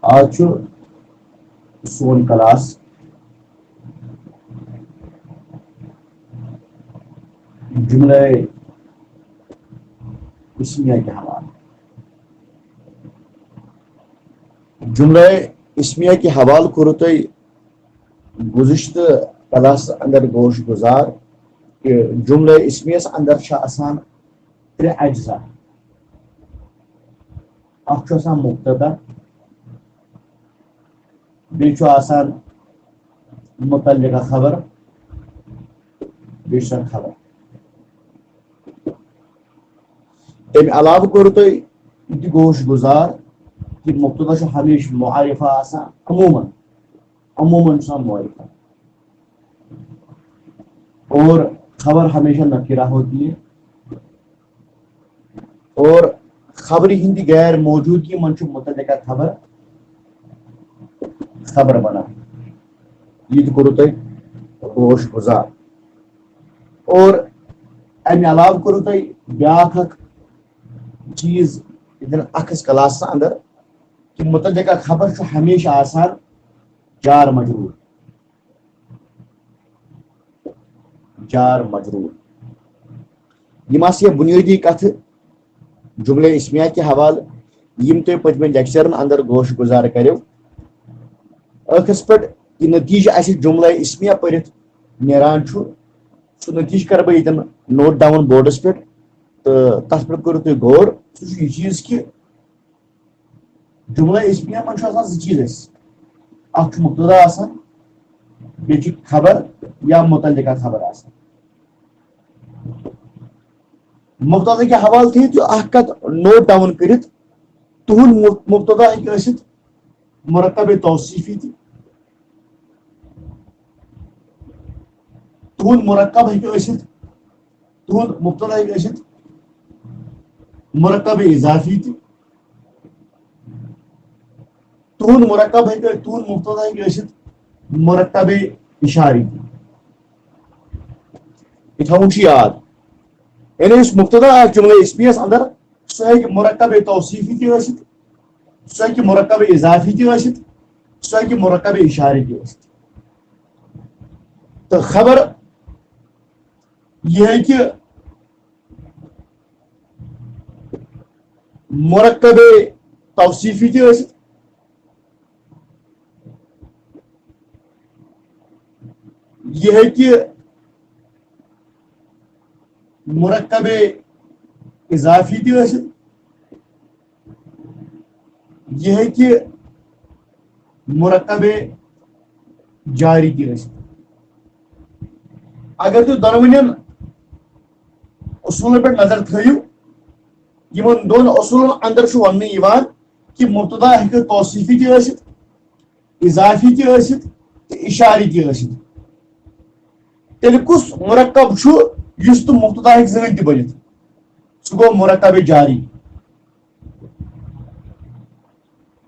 آج سون کلاس جملہ اسمیہ کے حوالے جملہ اسمیہ کے حوالے کرو تھی گزشتہ کلاس اندر گوش گزار کہ جملہ اسمیہ اندر آسان ترے اجزاء اکھ آسان مبتدا بیچ آسان متعلقہ خبر بیشتر خبر ام علاوہ کرو تھی یہ گوش گزار کہ مبتدا ہمیشہ معرفہ آسان عموماً معرفہ اور خبر ہمیشہ نکرہ ہوتی ہے اور خبری ہندی غیر موجودگی من متعلقہ خبر بنا یہ کرو تھی گوش گزار اور ام علاوہ کرو تھی بیاکھ چیز اکس کلاس اندر کہ متعلقہ خبر ہمیشہ آسان جار مجرور یہ یہ بنیادی کت جملہ اسمیہ کے حوالہ یم تھی پتم لیکچرن اندر گوش گزار کرو ٲخرس پہ یہ نتیجہ اس جملہ اسمیہ پرت نیران سہ نتیجہ کر بہ یہ نوٹ ڈاؤن بورڈس پہ تو تر پہ کرو تھی غور سہ یہ چیز کہ جملہ اسمیہ من زٕ چیز اکھ مبتدا آسان بیٚیہِ چھِ خبر یا متعلقہ خبر آسان مبتدا کے حوالہ تھی تو اکھ کت نوٹ ڈاؤن کرت تہند مبتدا ہیٚکہِ ٲسِتھ مرکب توصیفی تہِ تہند مرکب ہیٚکہِ ٲسِتھ تہند مبتدا ہیٚکہِ ٲسِتھ مرکب اضافی تہِ تہند مرکب تہند مبتدا ہیٚکہِ ٲسِتھ مرکب اشاری تہِ یہ تھاون یاد یعنی اس مبتدا جملہ اسمیہ اندر سہ ہیٚکہِ مرکب توصیفی تہِ ٲسِتھ سہ ہیٚکہِ مرکب اضافی تہِ ٲسِتھ سہ ہیٚکہِ مرکب اشاری تہِ ٲسِتھ تو خبر یہ ہیٚکہِ مرکب توصیفی تہِ ٲسِتھ یہ ہیٚکہِ مرکب اضافی تہِ ٲسِتھ یہ ہیٚکہِ مرکب جاری تہِ ٲسِتھ اگر تُہۍ دۄنوٕنین اصوٗلن پٮ۪ٹھ نظر تھٲیِو یِمن دۄن اصوٗلن اندر چھُ وننہٕ یِوان کہ مبتدا ہیٚکہِ توصیفی تہِ ٲسِتھ اضافی تہِ ٲسِتھ تہٕ اشاری تہِ ٲسِتھ تیٚلہِ کُس مرکب چھُ یُس تہٕ مبتدا ہیٚکہِ زٕہٕنۍ تہِ بٔنِتھ سُہ گوٚو مرکب جاری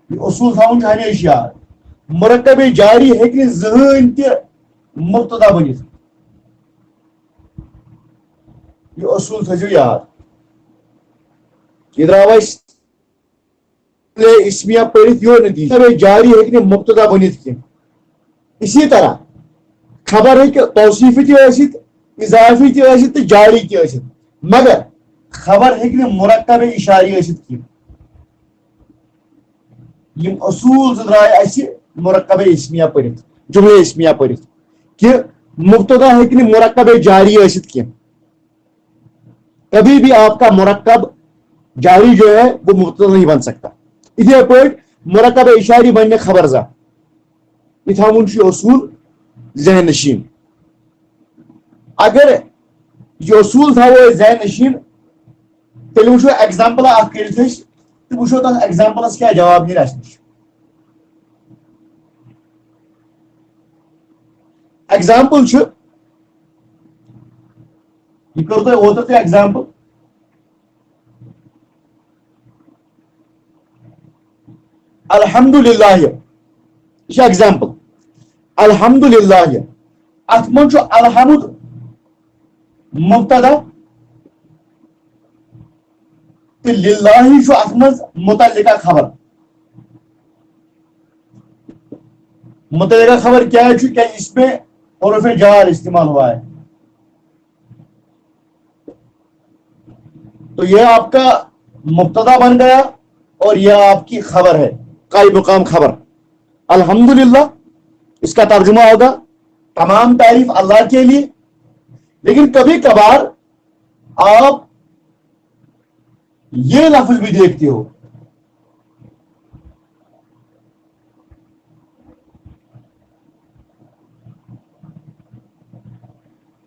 یہ اصوٗل تھاوُن چھُ ہمیشہ یاد مرکب جاری ہیٚکہِ نہٕ زٕہٕنۍ تہِ مبتدا بٔنِتھ یہ اصوٗل تھٲیزیو یاد یہ درٛاو اَسہِ اسمیہ پٔرِتھ یور نتیجہ جاری ہیٚکہِ نہٕ مبتدا بٔنِتھ کینٛہہ اسی طرح خبر ہیٚکہِ توصیفی تہِ ٲسِتھ اضافی تہِ ٲسِتھ تہٕ جاری تہِ ٲسِتھ مگر خبر ہیٚکہِ نہٕ مرکب اشاری ٲسِتھ کینٛہہ یم اصوٗل زٕ درٛاے اَسہِ مرکب اسمیہ پٔرِتھ جملہ اسمیہ پٔرِتھ کہ مبتدا ہیٚکہِ نہٕ مرکب جاری ٲسِتھ کینٛہہ کبھی بھی آپ کا مرکب جاری جو ہے وہ مبتدا نہیں بن سکتا اسی پٲٹھۍ مرکب اشاری بنہِ خبر زانٛہہ یہ تھاوُن چھُ اصوٗل ذہن نشین اگر یہ اصوٗل تھاوو ذہن نشین تیٚلہِ وٕچھو ایگزامپل اکھ کٔرِتھ أسۍ تہٕ وٕچھو تتھ ایگزامپلس کیٛاہ جواب نیرِ اَسہِ نِش ایگزامپل چھُ یہ کٔر تۄہہِ اوترٕ تہِ ایگزامپل الحمدللہ یہ چھِ ایگزامپل الحمدللہ اتھ منٛز چھُ الحمد مبتدا تو للہ چھُ اتھ منٛز متعلقہ خبر متعلقہ خبر کیا ہے کیا اس میں حروف جار استعمال ہوا ہے. تو یہ آپ کا مبتدا بن گیا اور یہ آپ کی خبر ہے، قائم مقام خبر. الحمدللہ اس کا ترجمہ ہوگا تمام تعریف اللہ کے لیے. لیکن کبھی کبھار آپ یہ لفظ بھی دیکھتے ہو،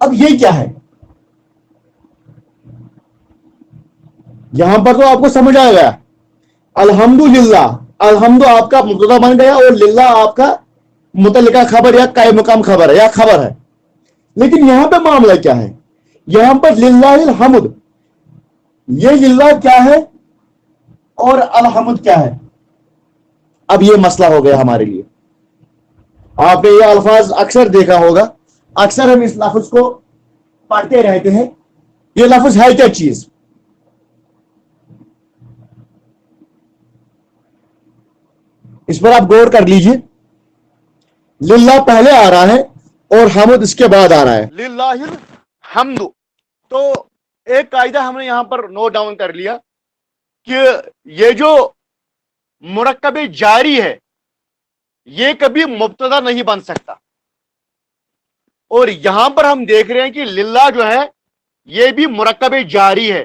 اب یہ کیا ہے؟ یہاں پر تو آپ کو سمجھ آ گیا. الحمدللہ، الحمد آپ کا مبتدا بن گیا اور للہ آپ کا متعلقہ خبر یا قائم مقام خبر ہے یا خبر ہے. لیکن یہاں پہ معاملہ کیا ہے؟ یہاں پر للہ الحمد، یہ للہ کیا ہے اور الحمد کیا ہے؟ اب یہ مسئلہ ہو گیا ہمارے لیے. آپ نے یہ الفاظ اکثر دیکھا ہوگا، اکثر ہم اس لفظ کو پڑھتے رہتے ہیں. یہ لفظ ہے کیا چیز؟ اس پر آپ غور کر لیجئے. للہ پہلے آ رہا ہے اور حمد اس کے بعد آ رہا ہے، للہ الحمد. تو ایک قاعدہ ہم نے یہاں پر نوٹ ڈاؤن کر لیا کہ یہ جو مرکب جاری ہے یہ کبھی مبتدا نہیں بن سکتا. اور یہاں پر ہم دیکھ رہے ہیں کہ للہ جو ہے یہ بھی مرکب جاری ہے.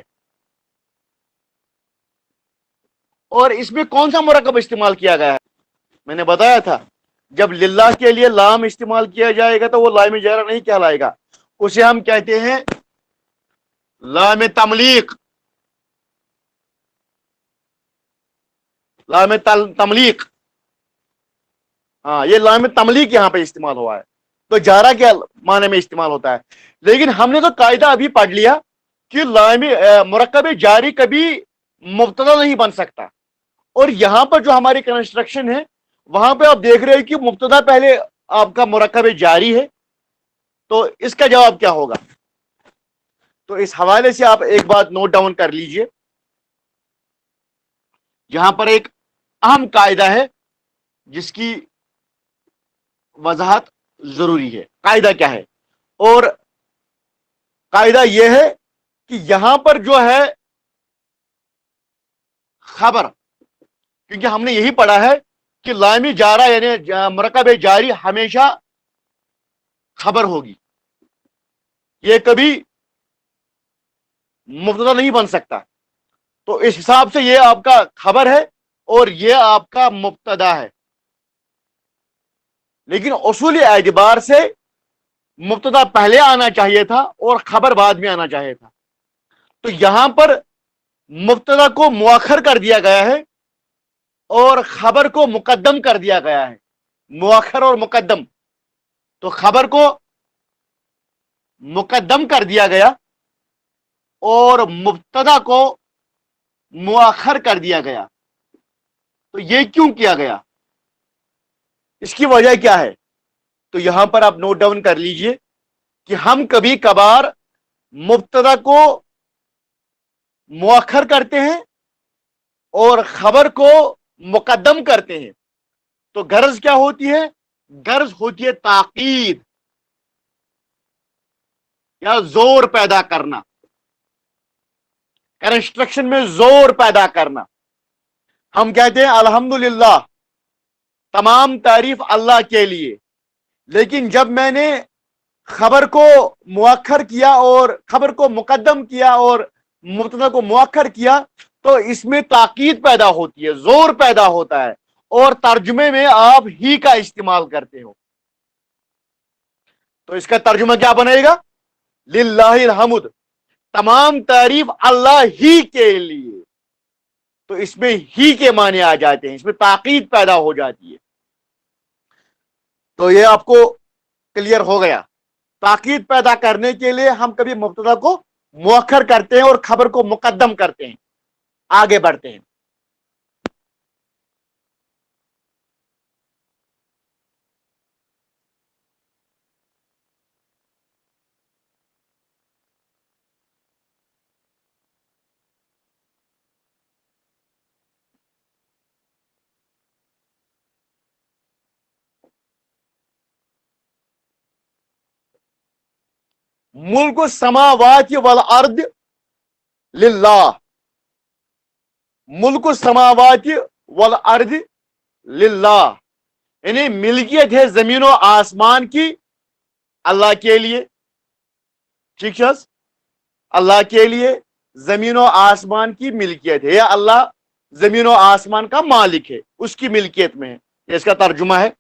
اور اس میں کون سا مرکب استعمال کیا گیا ہے؟ میں نے بتایا تھا جب للہ کے لیے لام استعمال کیا جائے گا تو وہ لام جارہ نہیں کہلائے گا، اسے ہم کہتے ہیں لام تملیق. لام تملیق، ہاں یہ لام تملیق یہاں پہ استعمال ہوا ہے. تو جارہ کے معنی میں استعمال ہوتا ہے. لیکن ہم نے تو قاعدہ ابھی پڑھ لیا کہ لام مرکب جاری کبھی مبتدا نہیں بن سکتا. اور یہاں پر جو ہماری کنسٹرکشن ہے وہاں پہ آپ دیکھ رہے ہیں کہ مبتدا پہلے آپ کا مرکب جاری ہے. تو اس کا جواب کیا ہوگا؟ تو اس حوالے سے آپ ایک بات نوٹ ڈاؤن کر لیجئے. یہاں پر ایک اہم قاعدہ ہے جس کی وضاحت ضروری ہے. قاعدہ کیا ہے؟ اور قاعدہ یہ ہے کہ یہاں پر جو ہے خبر، کیونکہ ہم نے یہی پڑھا ہے کہ لامی جارہ یعنی مرکب جاری ہمیشہ خبر ہوگی، یہ کبھی مبتدا نہیں بن سکتا. تو اس حساب سے یہ آپ کا خبر ہے اور یہ آپ کا مبتدا ہے. لیکن اصولی اعتبار سے مبتدا پہلے آنا چاہیے تھا اور خبر بعد میں آنا چاہیے تھا. تو یہاں پر مبتدا کو مؤخر کر دیا گیا ہے اور خبر کو مقدم کر دیا گیا ہے. مؤخر اور مقدم، تو خبر کو مقدم کر دیا گیا اور مبتدا کو مؤخر کر دیا گیا. تو یہ کیوں کیا گیا؟ اس کی وجہ کیا ہے؟ تو یہاں پر آپ نوٹ ڈاؤن کر لیجئے کہ ہم کبھی کبھار مبتدا کو مؤخر کرتے ہیں اور خبر کو مقدم کرتے ہیں. تو غرض کیا ہوتی ہے؟ غرض ہوتی ہے تاکید یا زور پیدا کرنا، کنسٹرکشن میں زور پیدا کرنا. ہم کہتے ہیں الحمدللہ تمام تعریف اللہ کے لیے، لیکن جب میں نے خبر کو مؤخر کیا اور خبر کو مقدم کیا اور مبتدا کو مؤخر کیا تو اس میں تاکید پیدا ہوتی ہے، زور پیدا ہوتا ہے، اور ترجمے میں آپ ہی کا استعمال کرتے ہو. تو اس کا ترجمہ کیا بنے گا؟ للہ الحمد، تمام تعریف اللہ ہی کے لیے. تو اس میں ہی کے معنی آ جاتے ہیں، اس میں تاکید پیدا ہو جاتی ہے. تو یہ آپ کو کلیئر ہو گیا. تاکید پیدا کرنے کے لیے ہم کبھی مبتدا کو مؤخر کرتے ہیں اور خبر کو مقدم کرتے ہیں، آگے بڑھتے ہیں. मुल्क समावात वल अर्द लिल्लाह, मुल्क समावात वल अर्द लिल्लाह, यानी मिल्कियत है जमीन और आसमान की अल्लाह के लिए। ठीक है, अल्लाह के लिए जमीन और आसमान की मिल्कियत है, या अल्लाह जमीन और आसमान का मालिक है, उसकी मिल्कियत में है, ये इसका तर्जुमा है।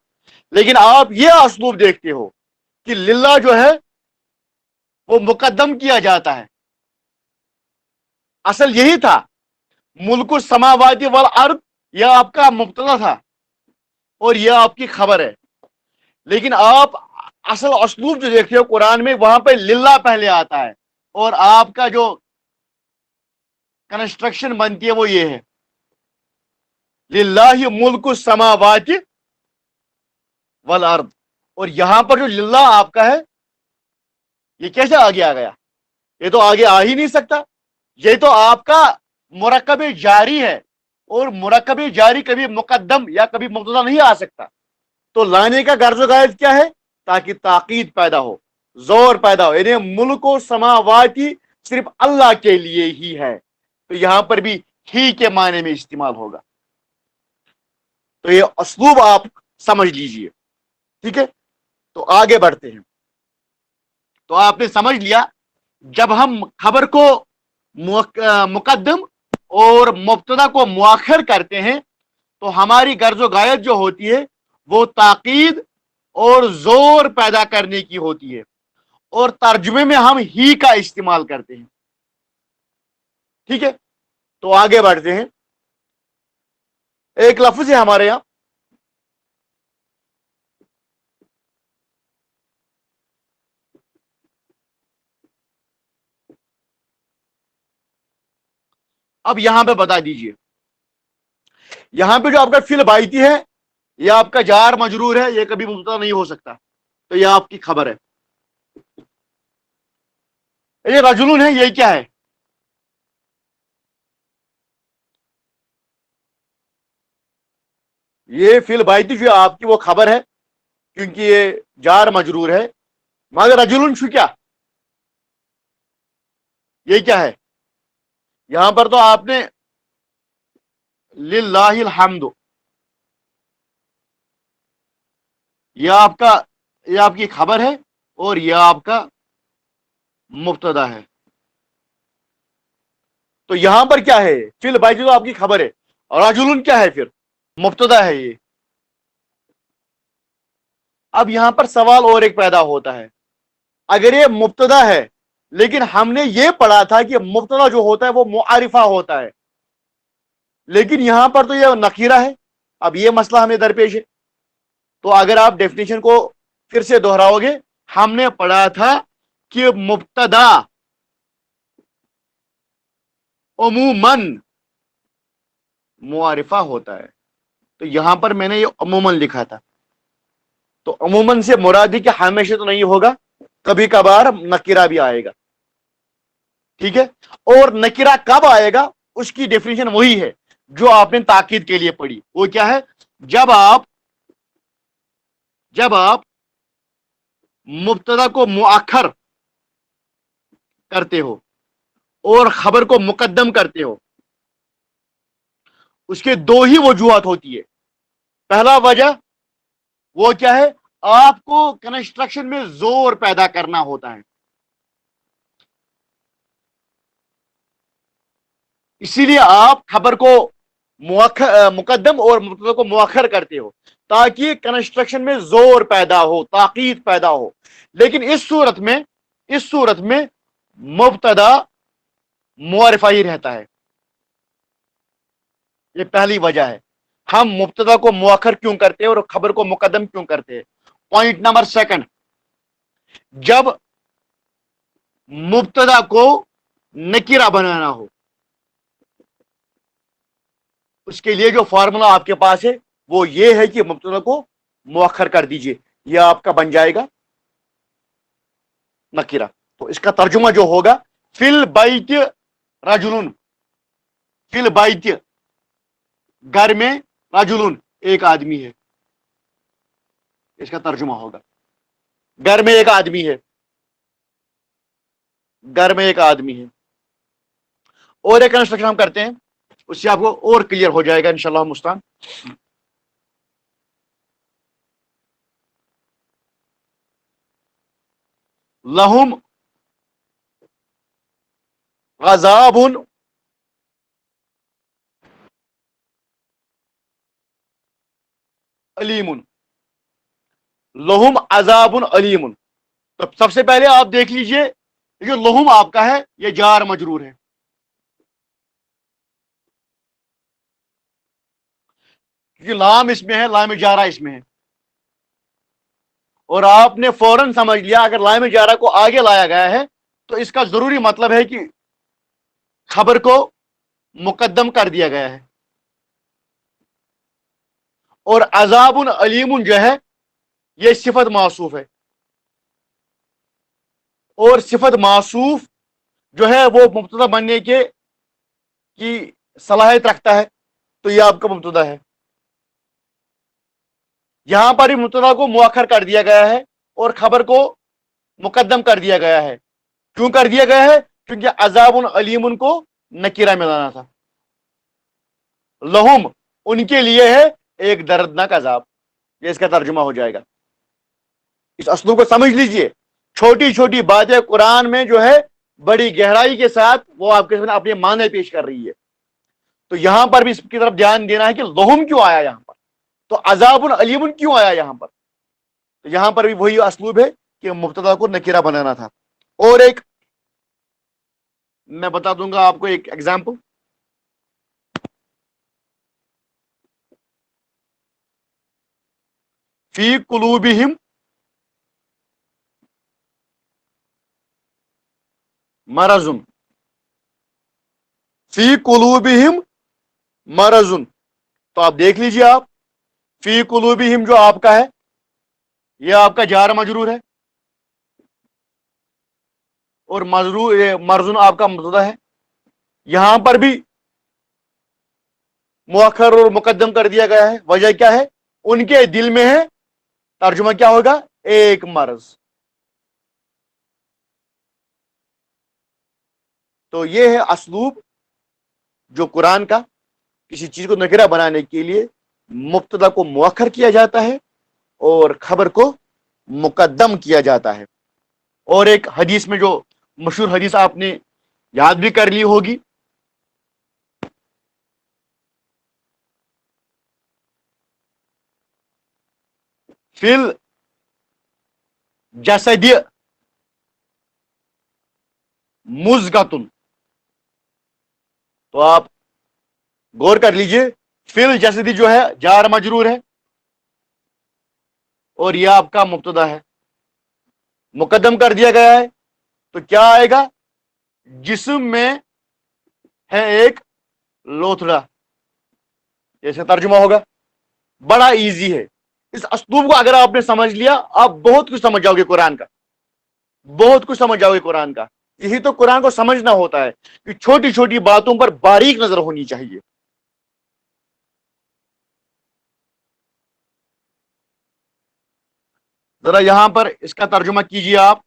लेकिन आप ये असलूब देखते हो कि लिल्लाह जो है वो मुकद्दम किया जाता है। असल यही था, मुल्क समावाती वल अर्द, यह आपका मुब्तदा था और यह आपकी खबर है। लेकिन आप असल असलूब जो देखते हो कुरान में, वहां पे लिल्लाह पहले आता है और आपका जो कंस्ट्रक्शन बनती है वो ये है, लिल्लाहि मुल्क समावाति वल अर्द। और यहां पर जो लिल्लाह आपका है, ये कैसे आगे आ गया? ये तो आगे आ ही नहीं सकता, ये तो आपका मुरक्कब जारी है, और मुरक्कब जारी कभी मुकद्दम या कभी मुब्तदा नहीं आ सकता। तो लाने का गर्ज गायद क्या है? ताकि ताकीद पैदा हो, जोर पैदा हो, यानी मुल्क और समावाती सिर्फ अल्लाह के लिए ही है। तो यहां पर भी ही के मायने में इस्तेमाल होगा। तो ये असलूब आप समझ लीजिए, ठीक है। तो आगे बढ़ते हैं। तो आपने समझ लिया, जब हम खबर को मुकद्दम और मुब्तदा को मुआखर करते हैं तो हमारी गर्जो गायत जो होती है वो ताकीद और जोर पैदा करने की होती है, और तर्जुमे में हम ही का इस्तेमाल करते हैं। ठीक है, तो आगे बढ़ते हैं। एक लफ्ज है हमारे यहां, अब यहां पे बता दीजिए, यहां पे जो आपका फिल बाइती है, ये आपका जार मजरूर है, ये कभी मुब्तदा नहीं हो सकता। तो यह आपकी खबर है। ये रजुलुन है, ये क्या है? ये फिल बाइती जो आपकी वो खबर है, क्योंकि ये जार मजरूर है। मगर रजुलुन शु क्या, ये क्या है? यहां पर तो आपने लिल्लाहिल हम्द, ये आपकी खबर है और यह आपका मुब्तदा है। तो यहां पर क्या है? फिल बाइती तो आपकी खबर है, और रजुलुन क्या है? फिर मुब्तदा है ये। अब यहां पर सवाल और एक पैदा होता है, अगर ये मुब्तदा है, लेकिन हमने ये पढ़ा था कि मुब्तदा जो होता है वो मुआरिफा होता है, लेकिन यहां पर तो ये नकीरा है। अब ये मसला हमें दरपेश है। तो अगर आप डेफिनेशन को फिर से दोहराओगे, हमने पढ़ा था कि मुब्तदा उमूमन मुआरिफा होता है। तो यहां पर मैंने ये उमूमन लिखा था। तो उमूमन से मुरादी कि हमेशा तो नहीं होगा, कभी कभार नकीरा भी आएगा। ठीक है, और नकीरा कब आएगा उसकी डेफिनेशन वही है जो आपने ताकीद के लिए पढ़ी। वो क्या है? जब आप मुब्तदा को मुआखर करते हो और खबर को मुकद्दम करते हो, उसके दो ही वजूहत होती है। पहला वजह वो क्या है? आपको कंस्ट्रक्शन में जोर पैदा करना होता है, इसीलिए आप खबर को मुकद्दम और मुब्तदा को मुअख्खर करते हो, ताकि कंस्ट्रक्शन में जोर पैदा हो, ताकीद पैदा हो। लेकिन इस सूरत में मुब्तदा मुअर्रिफा ही रहता है। ये पहली वजह है, हम मुब्तदा को मुअख्खर क्यों करते हैं और खबर को मुकद्दम क्यों करते हैं। पॉइंट नंबर सेकंड, जब मुब्तदा को नकीरा बनाना हो, उसके लिए जो फॉर्मूला आपके पास है वो ये है कि मुब्तदा को मुअख्खर कर दीजिए, यह आपका बन जाएगा नकीरा। तो इसका तर्जुमा जो होगा, फिल बैत रजुलुन, फिल बैत घर में, रजुलुन एक आदमी है, इसका तर्जुमा होगा घर में एक आदमी है। घर में एक आदमी है। और एक कंस्ट्रक्शन हम करते हैं, उससे आपको और क्लियर हो जाएगा इंशाल्लाह मुस्तान। लहुम गज़ाबुन अलीमुन, लहुम अजाबुन अलीमुन। तो सबसे पहले आप देख लीजिए, जो लहुम आपका है ये जार मजरूर है, क्योंकि लाम इसमें है, लाम जारा इसमें है। और आपने फौरन समझ लिया अगर लाम जारा को आगे लाया गया है तो इसका जरूरी मतलब है कि खबर को मुकद्दम कर दिया गया है। और अजाबुन अलीमुन जो है ये सिफत मासूफ है, और सिफत मासूफ जो है वो मुब्तदा बनने की सलाहियत रखता है, तो ये आपका मुब्तदा है। यहां पर ही मुब्तदा को मुअख्खर कर दिया गया है और खबर को मुकद्दम कर दिया गया है। क्यों कर दिया गया है? क्योंकि अजाबुन अलीमुन को नकीरा में लाना था। लहुम उनके लिए है एक दर्दनाक अजाब, ये इसका तर्जुमा हो जाएगा। इस असलूब को समझ लीजिए, छोटी छोटी बातें कुरान में जो है बड़ी गहराई के साथ वो आपके सामने अपने माने पेश कर रही है। तो यहां पर भी इसकी तरफ ध्यान देना है कि लहुम क्यों आया यहां पर, तो अजाबुन अलीमुन क्यों आया यहां पर। तो यहां पर भी वही असलूब है कि मुब्तदा को नकीरा बनाना था। और एक मैं बता दूंगा आपको एक एग्जाम्पल। फी कुलूबिहिम मरजुन, फी कुलूबिहिम मरजुन। तो आप देख लीजिए, आप फी कुलूबिहिम जो आपका है ये आपका जार मजरूर है, और मजरूर मरजुन आपका मुब्तदा है। यहां पर भी मुअख्खर और मुकद्दम कर दिया गया है। वजह क्या है? उनके दिल में है, तर्जुमा क्या होगा? एक मर्ज। तो ये है असलूब जो कुरान का, किसी चीज को नकीरा बनाने के लिए मुब्तदा को मुअख्खर किया जाता है और खबर को मुकद्दम किया जाता है। और एक हदीस में जो मशहूर हदीस आपने याद भी कर ली होगी, फिल जसदी मुज़गतुन। तो आप गौर कर लीजिए, फिल जसदी जो है जार मजरूर है और यह आपका मुब्तदा है, मुकद्दम कर दिया गया है। तो क्या आएगा? जिस्म में है एक लोथड़ा, जैसे तर्जुमा होगा। बड़ा इजी है। इस असलूब को अगर आपने समझ लिया, आप बहुत कुछ समझ जाओगे कुरान का, बहुत कुछ समझ जाओगे कुरान का। यही तो कुरान को समझना होता है कि छोटी छोटी बातों पर बारीक नजर होनी चाहिए। जरा यहां पर इसका तर्जुमा कीजिए आप।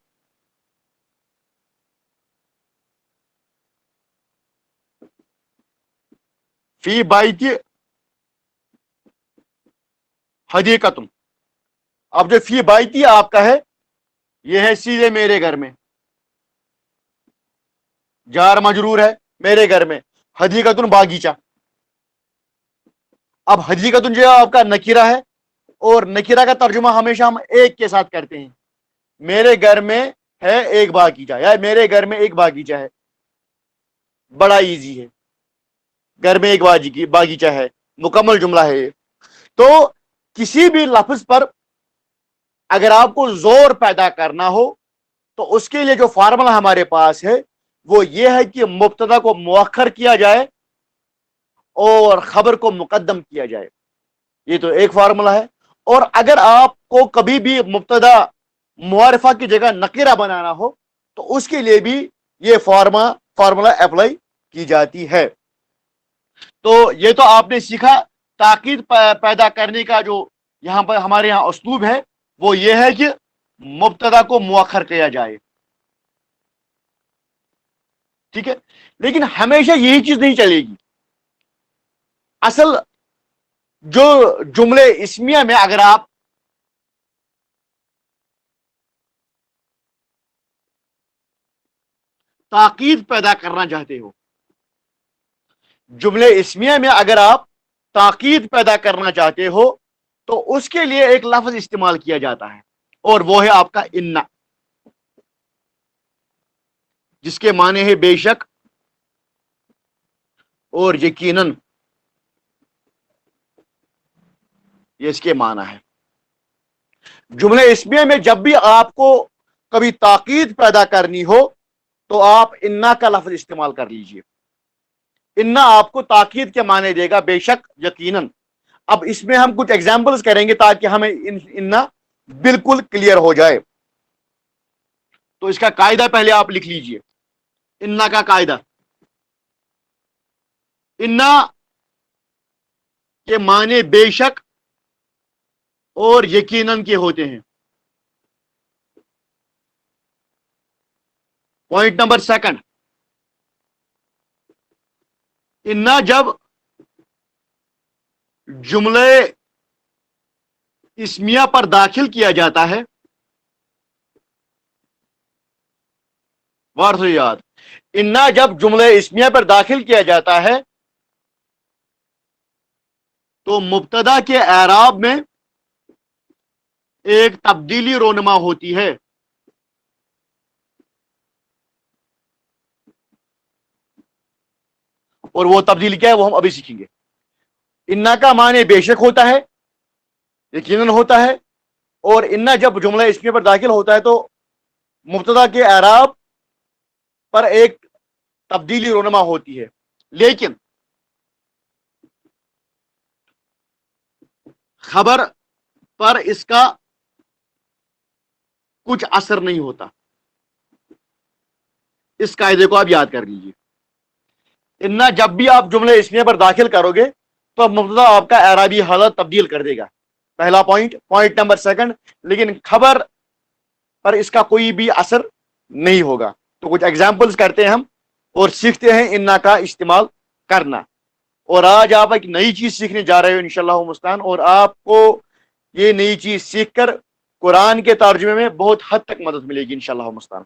फी बाइती हदीकतुम। अब जो फी बाइती आपका है यह है सीधे मेरे घर में, जार मजरूर है मेरे घर में। हदीकतुन बागीचा। अब हदीकतुन जो है आपका नकीरा है, और नकीरा का तर्जुमा हमेशा हम एक के साथ करते हैं। मेरे घर में है एक बागीचा, या मेरे घर में एक बागीचा है, बड़ा इजी है। घर में एक बागीचा है, मुकम्मल जुमला है ये। तो किसी भी लफ्ज पर अगर आपको जोर पैदा करना हो तो उसके लिए जो फार्मूला हमारे पास है वो ये है कि मुब्तदा को मुअख्खर किया जाए और खबर को मुकद्दम किया जाए। ये तो एक फार्मूला है। और अगर आपको कभी भी मुब्तदा मुआरिफा की जगह नकीरा बनाना हो तो उसके लिए भी ये फार्मूला अप्लाई की जाती है। तो ये तो आपने सीखा ताकीद पैदा करने का जो यहां पर हमारे यहां उसलूब है, वो ये है कि मुब्तदा को मुअख्खर किया जाए। ठीक है, लेकिन हमेशा यही चीज नहीं चलेगी। असल जो जुमले इस्मिया में अगर आप ताकीद पैदा करना चाहते हो, जुमले इस्मिया में अगर आप ताकीद पैदा करना चाहते हो, तो उसके लिए एक लफ्ज इस्तेमाल किया जाता है, और वो है आपका इन्ना, जिसके माने है बेशक और यकीनन, ये इसके माना है। जुमले इस्मिया में जब भी आपको कभी ताकीद पैदा करनी हो तो आप इन्ना का लफ्ज इस्तेमाल कर लीजिए। इन्ना आपको ताकीद के माने देगा, बेशक, यकीनन। अब इसमें हम कुछ एग्जाम्पल्स करेंगे ताकि हमें इन्ना बिल्कुल क्लियर हो जाए। तो इसका कायदा पहले आप लिख लीजिए, इन्ना का कायदा। इन्ना के माने बेशक और यकीनन के होते हैं। पॉइंट नंबर सेकंड, इन्ना जब जुमले इस्मिया पर दाखिल किया जाता है, वार से याद, इन्ना जब जुमले इस्मिया पर दाखिल किया जाता है तो मुब्तदा के एराब में एक तब्दीली रोनमा होती है। और वो तब्दीली क्या है वो हम अभी सीखेंगे। इन्ना का माने बेशक होता है, यकीनन होता है, और इन्ना जब जुमला इस्मिया पर दाखिल होता है तो मुब्तदा के एराब पर एक तब्दीली रोनमा होती है, लेकिन खबर पर इसका कुछ असर नहीं होता। इस कायदे को आप याद कर लीजिए। इन्ना जब भी आप जुमले इस्मिया पर दाखिल करोगे तो मुब्तदा आपका एराबी हालत तब्दील कर देगा, पहला पॉइंट। पॉइंट नंबर सेकंड, लेकिन खबर पर इसका कोई भी असर नहीं होगा। तो कुछ एग्जाम्पल्स करते हैं हम और सीखते हैं इन्ना का इस्तेमाल करना। और आज आप एक नई चीज सीखने जा रहे हो इंशाअल्लाह मुस्तान, और आपको ये नई चीज सीखकर कुरान के तर्जुमे में बहुत हद तक मदद मिलेगी इंशाअल्लाह मुस्तान।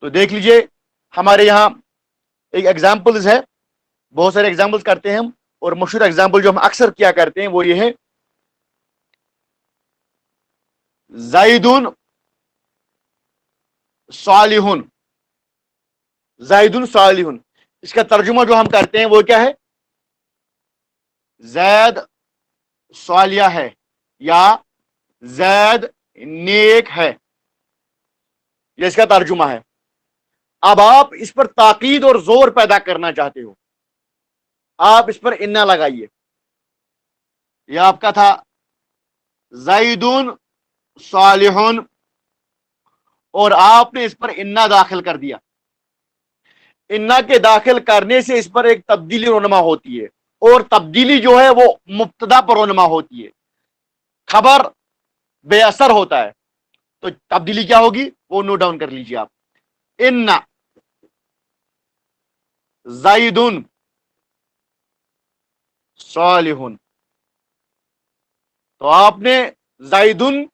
तो देख लीजिए, हमारे यहाँ एक एग्जाम्पल्स है, बहुत सारे एग्जाम्पल्स करते हैं हम, और मशहूर एग्जाम्पल जो हम अक्सर किया करते हैं वो ये है, जाइदुन सालिहुन। जाइदुन सालिहुन, इसका तर्जुमा जो हम करते हैं वो क्या है, जैद सालिया है या जैद नेक है, ये इसका तर्जुमा है। अब आप इस पर ताकीद और जोर पैदा करना चाहते हो, आप इस पर इन्ना लगाइए। यह आपका था जाइदुन सालिहुन, और आपने इस पर इन्ना दाखिल कर दिया। इन्ना के दाखिल करने से इस पर एक तब्दीली रोनमा होती है, और तब्दीली जो है वो मुब्तदा पर रोनमा होती है, खबर बेअसर होता है। तो तब्दीली क्या होगी वो नोट डाउन कर लीजिए आप, इन्ना जाइदुन सालिहुन। तो आपने जाइदुन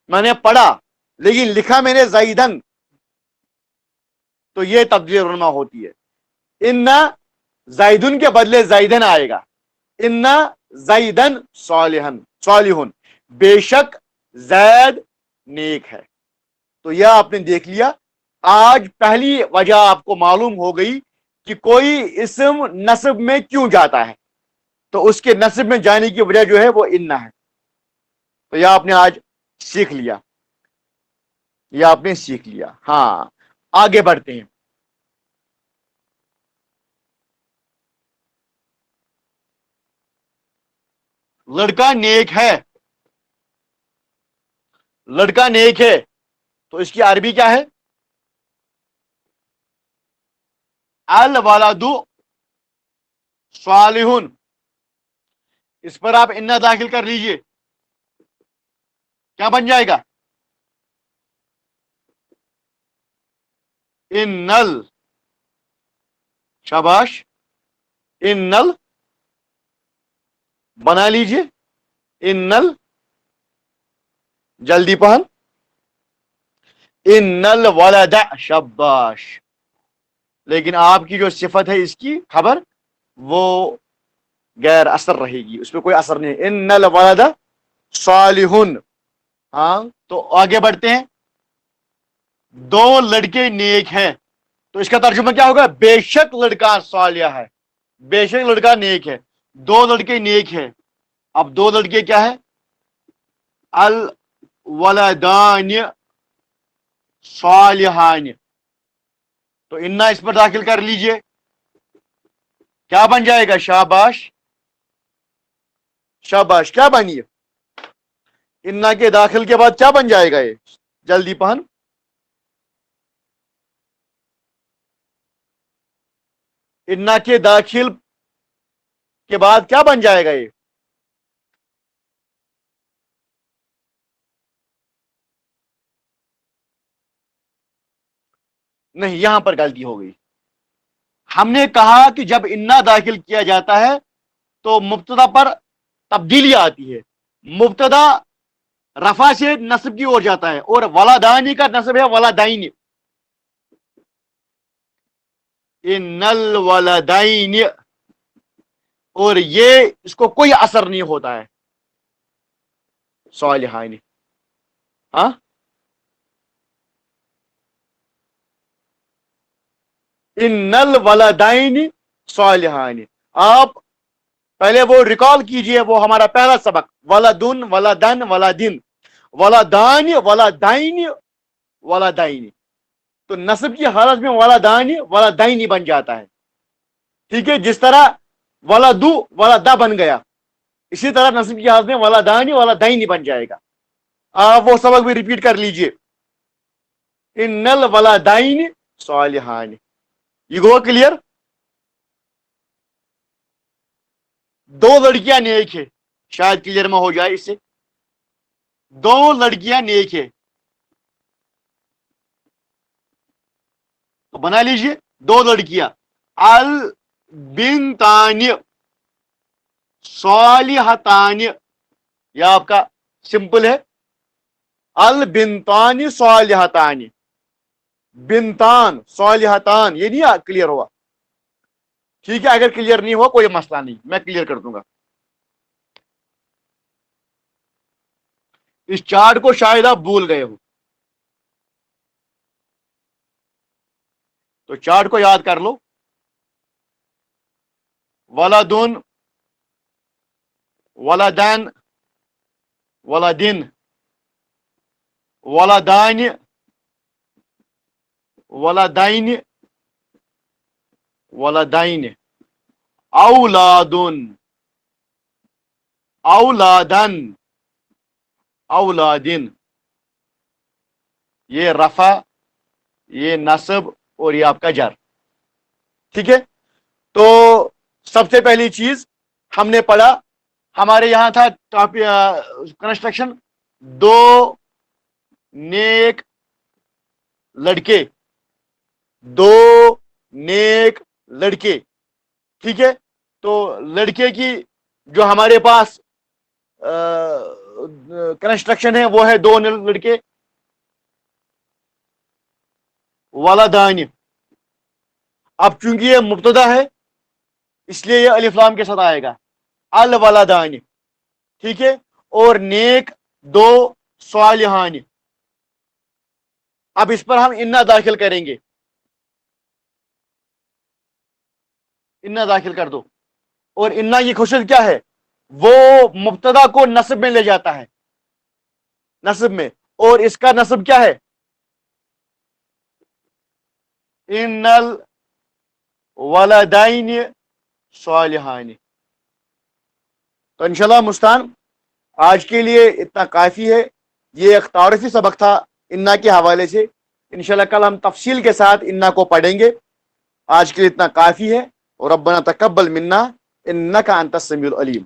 मैंने पढ़ा, लेकिन लिखा मैंने जाइदन, तो ये तब्दीली रोनमा होती है। इन्ना जाइदुन के बदले जाइदन आएगा, इन्ना जाइदन सालिहन सालिहुन, बेशक जैद नेक है। तो यह आपने देख लिया। आज पहली वजह आपको मालूम हो गई कि कोई इस्म नस्ब में क्यों जाता है, तो उसके नस्ब में जाने की वजह जो है वो इन्ना है। तो यह आपने आज सीख लिया, यह आपने सीख लिया। हाँ, आगे बढ़ते हैं। लड़का नेक है, लड़का नेक है, तो इसकी अरबी क्या है, अल वालदु सालिहुन। इस पर आप इन्ना दाखिल कर लीजिए, क्या बन जाएगा, इन्नल शाबाश। इन्नल, बना लीजिए, इन्नल, जल्दी पहन, इन्नल वलदा, शाबाश। लेकिन आपकी जो सिफत है इसकी खबर वो गैर असर रहेगी, उसमें कोई असर नहीं है। इन्नल वलदा सालिहुन। हाँ, तो आगे बढ़ते हैं। दो लड़के नेक हैं, तो इसका तर्जुमा क्या होगा? बेशक लड़का सालिह है, बेशक लड़का नेक है। दो लड़के नेक हैं। अब दो लड़के क्या है? अल वलदान सालिहान। तो इन्ना इस पर दाखिल कर लीजिए, क्या बन जाएगा? शाबाश, शाबाश। क्या बनिए? इन्ना के दाखिल के बाद क्या बन जाएगा ये? जल्दी पहन, इन्ना के दाखिल के बाद क्या बन जाएगा ये? नहीं, यहां पर गलती हो गई। हमने कहा कि जब इन्ना दाखिल किया जाता है तो मुब्तदा पर तब्दीली आती है। मुब्तदा रफा से नस्ब की ओर जाता है, और वलादानी का नस्ब है वलादाइन। इन्नल वलादाइन, और ये इसको कोई असर नहीं होता है सालिहाइन। हाँ, इन्नल वलादाइन सालिहाइन। आप पहले वो रिकॉल कीजिए, वो हमारा पहला सबक, वलादुन वलादन वलादिन वलादान वलादाइन वलादाइन। तो नस्ब की हालत में वलादान वलादाइन बन जाता है। ठीक है, जिस तरह वलादू वलादा बन गया, इसी तरह नस्ब की हालत में वलादान वलादाइन बन जाएगा। आप वो सबक भी रिपीट कर लीजिए, इन्नल वलादाइन सालिहान। ये गो क्लियर? दो लड़कियां नेक है, शायद क्लियर में हो जाए इससे। दो लड़कियां नेक है, तो बना लीजिए दो लड़कियां। अल बिनतानी सालिहतानी, यह आपका सिंपल है। अल बिनतानी सालिहतानी, बिनतान सालिहतान, ये नहीं क्लियर हुआ? ठीक है, अगर क्लियर नहीं हुआ कोई मसला नहीं, मैं क्लियर कर दूंगा। इस चार्ट को शायद आप भूल गए हो, तो चार्ट को याद कर लो। वलादुन वलादन वलादिन वलादान वलादाइन वलादाइन, औलादुन औलादन औलादिन। ये रफा, ये नस्ब, और ये आपका जर। ठीक है, तो सबसे पहली चीज हमने पढ़ा, हमारे यहां था कंस्ट्रक्शन, दो नेक लड़के, दो नेक लड़के। ठीक है, तो लड़के की जो हमारे पास कंस्ट्रक्शन है वो है दो लड़के, वलादान। अब चूंकि ये मुब्तदा है इसलिए ये अलिफ लाम के साथ आएगा, अल वलादान। ठीक है, और नेक दो सालिहान। अब इस पर हम इन्ना दाखिल करेंगे, इन्ना दाखिल कर दो। और इन्ना की खुशद क्या है? वो मुब्तदा को नस्ब में ले जाता है, नस्ब में, और इसका नस्ब क्या है? इन्नल वलदाइन सालिहान। तो इंशाल्लाह मुस्तान आज के लिए इतना काफी है। ये एक तारीफी सबक था इन्ना के हवाले से। इंशाल्लाह कल हम तफसील के साथ इन्ना को पढ़ेंगे। आज के लिए इतना काफी है। और रब्बना तकब्बल मिन्ना इन्नका अंतस समीउल अलीम।